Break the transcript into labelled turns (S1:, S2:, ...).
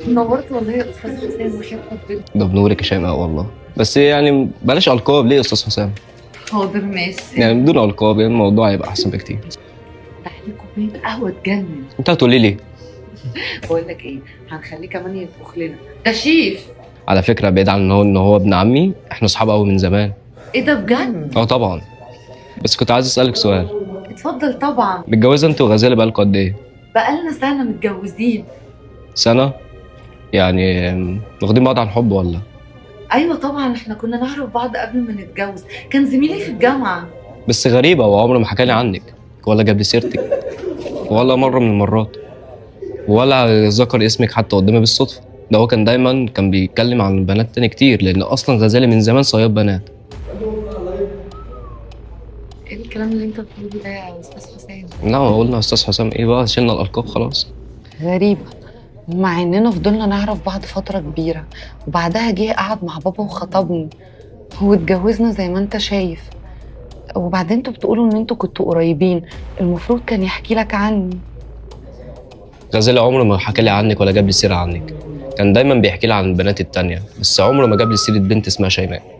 S1: نورت والله يا استاذ حسام وحياة ربنا.
S2: ده بنورك يا شيماء والله. بس يعني بلاش القاب ليه يا استاذ حسام؟
S1: حاضر ماشي.
S2: يعني بدون القاب الموضوع هيبقى احسن بكتير.
S1: تعالي كوبايه قهوه تجنن.
S2: انت هتقولي لي
S1: بقول لك ايه، هنخليه كمان يطبخ لنا، ده شيف.
S2: على فكره بعيد عن ان هو ابن عمي، احنا اصحاب قوي من زمان.
S1: ايه ده بجد؟
S2: اه طبعا. بس كنت عايز اسالك سؤال.
S1: اتفضل طبعا.
S2: متجوزه انت وغزاله بقالكوا قد ايه؟
S1: بقالنا سنه متجوزين.
S2: سنه؟ يعني واخدين بعض عن حب ولا؟
S1: ايوه طبعا، احنا كنا نعرف بعض قبل ما نتجوز، كان زميلي في الجامعه.
S2: بس غريبه، هو عمره ما حكى لي عنك ولا جاب لي سيرتك ولا مره من المرات، ولا ذكر اسمك حتى قدامي بالصدفه. ده هو كان دايما بيتكلم عن بنات تاني كتير، لان اصلا غزاله من زمان صياد بنات.
S1: ايه الكلام اللي انت بتقوله ده يا استاذ حسام؟
S2: لا ما قلنا استاذ حسام ايه بقى، شلنا الالقاب خلاص.
S1: غريبة، مع اننا فضلنا نعرف بعض فترة كبيرة، وبعدها جه قعد مع بابا وخطبني واتجوزنا زي ما انت شايف. وبعدين انتوا بتقولوا ان انتوا كنتوا قريبين، المفروض كان يحكي لك عني.
S2: غزاله عمره ما حكى لي عنك ولا جاب لي سيره عنك، كان دايما بيحكي لي عن البنات التانية، بس عمره ما جاب لي سيره بنت اسمها شيماء.